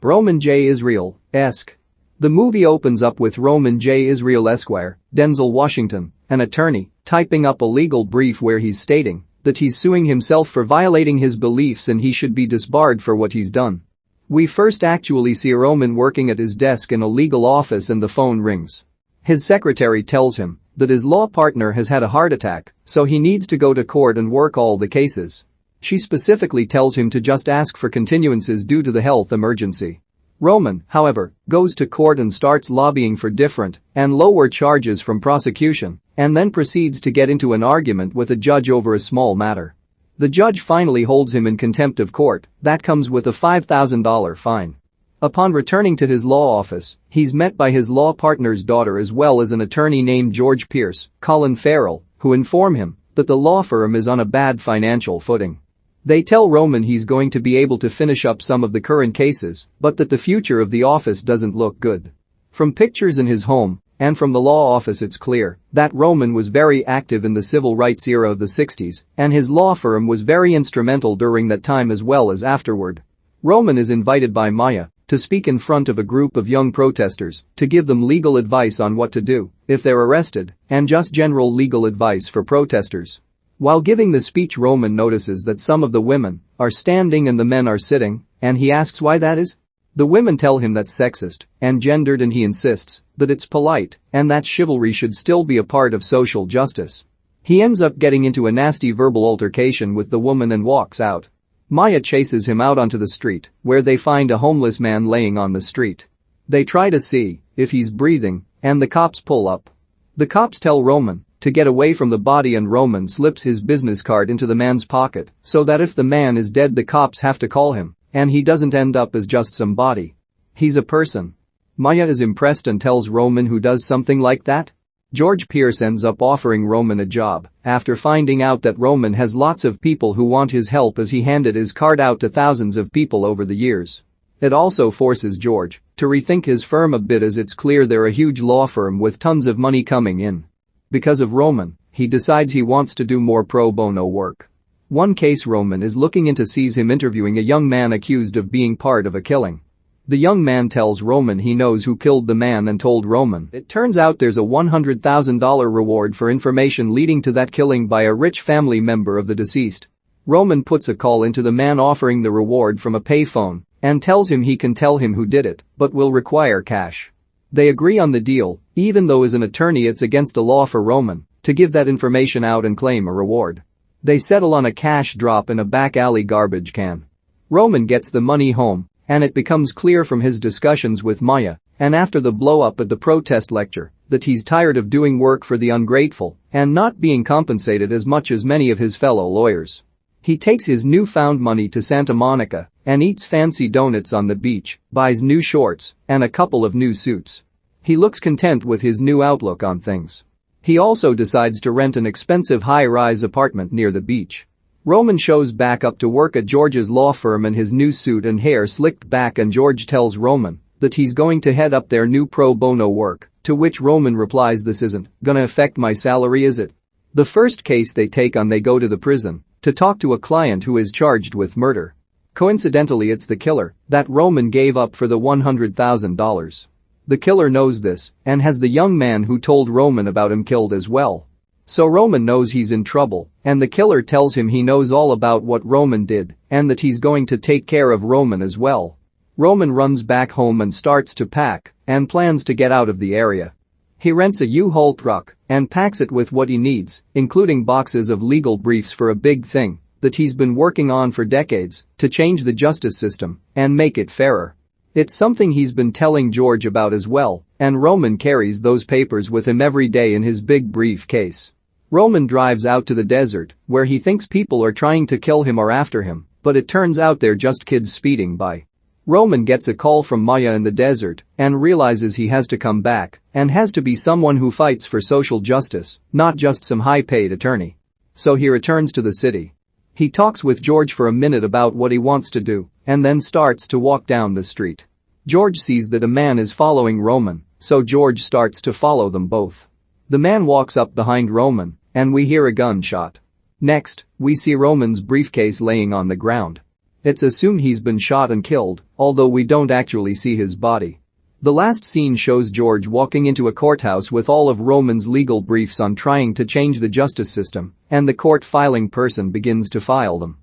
ROMANJISRAELESQ. The movie opens up with ROMANJISRAELESQ, Denzel Washington, an attorney, typing up a legal brief where he's stating that he's suing himself for violating his beliefs and he should be disbarred for what he's done. We first actually see Roman working at his desk in a legal office and the phone rings. His secretary tells him that his law partner has had a heart attack, so he needs to go to court and work all the cases. She specifically tells him to just ask for continuances due to the health emergency. Roman, however, goes to court and starts lobbying for different and lower charges from prosecution, and then proceeds to get into an argument with a judge over a small matter. The judge finally holds him in contempt of court. That comes with a $5,000 fine. Upon returning to his law office, he's met by his law partner's daughter as well as an attorney named George Pierce, Colin Farrell, who inform him that the law firm is on a bad financial footing. They tell Roman he's going to be able to finish up some of the current cases, but that the future of the office doesn't look good. From pictures in his home and from the law office it's clear that Roman was very active in the civil rights era of the 60s, and his law firm was very instrumental during that time as well as afterward. Roman is invited by Maya to speak in front of a group of young protesters to give them legal advice on what to do if they're arrested and just general legal advice for protesters. While giving the speech, Roman notices that some of the women are standing and the men are sitting, and he asks why that is. The women tell him that's sexist and gendered, and he insists that it's polite and that chivalry should still be a part of social justice. He ends up getting into a nasty verbal altercation with the woman and walks out. Maya chases him out onto the street, where they find a homeless man laying on the street. They try to see if he's breathing, and the cops pull up. The cops tell Roman to get away from the body, and Roman slips his business card into the man's pocket so that if the man is dead the cops have to call him and he doesn't end up as just some body. He's a person. Maya is impressed and tells Roman, who does something like that? George Pierce ends up offering Roman a job after finding out that Roman has lots of people who want his help, as he handed his card out to thousands of people over the years. It also forces George to rethink his firm a bit, as it's clear they're a huge law firm with tons of money coming in. Because of Roman, he decides he wants to do more pro bono work. One case Roman is looking into sees him interviewing a young man accused of being part of a killing. The young man tells Roman he knows who killed the man and told Roman it turns out there's a $100,000 reward for information leading to that killing by a rich family member of the deceased. Roman puts a call into the man offering the reward from a payphone and tells him he can tell him who did it, but will require cash. They agree on the deal, even though as an attorney it's against the law for Roman to give that information out and claim a reward. They settle on a cash drop in a back alley garbage can. Roman gets the money home, and it becomes clear from his discussions with Maya and after the blow-up at the protest lecture that he's tired of doing work for the ungrateful and not being compensated as much as many of his fellow lawyers. He takes his newfound money to Santa Monica and eats fancy donuts on the beach, buys new shorts and a couple of new suits. He looks content with his new outlook on things. He also decides to rent an expensive high-rise apartment near the beach. Roman shows back up to work at George's law firm in his new suit and hair slicked back, and George tells Roman that he's going to head up their new pro bono work, to which Roman replies, "This isn't gonna affect my salary, is it?" The first case they take on, they go to the prison to talk to a client who is charged with murder. Coincidentally, it's the killer that Roman gave up for the $100,000. The killer knows this and has the young man who told Roman about him killed as well. So Roman knows he's in trouble, and the killer tells him he knows all about what Roman did and that he's going to take care of Roman as well. Roman runs back home and starts to pack and plans to get out of the area. He rents a U-Haul truck and packs it with what he needs, including boxes of legal briefs for a big thing that he's been working on for decades to change the justice system and make it fairer. It's something he's been telling George about as well, and Roman carries those papers with him every day in his big briefcase. Roman drives out to the desert, where he thinks people are trying to kill him or after him, but it turns out they're just kids speeding by. Roman gets a call from Maya in the desert and realizes he has to come back and has to be someone who fights for social justice, not just some high-paid attorney. So he returns to the city. He talks with George for a minute about what he wants to do and then starts to walk down the street. George sees that a man is following Roman, so George starts to follow them both. The man walks up behind Roman and we hear a gunshot. Next, we see Roman's briefcase laying on the ground. It's assumed he's been shot and killed, although we don't actually see his body. The last scene shows George walking into a courthouse with all of Roman's legal briefs on trying to change the justice system, and the court filing person begins to file them.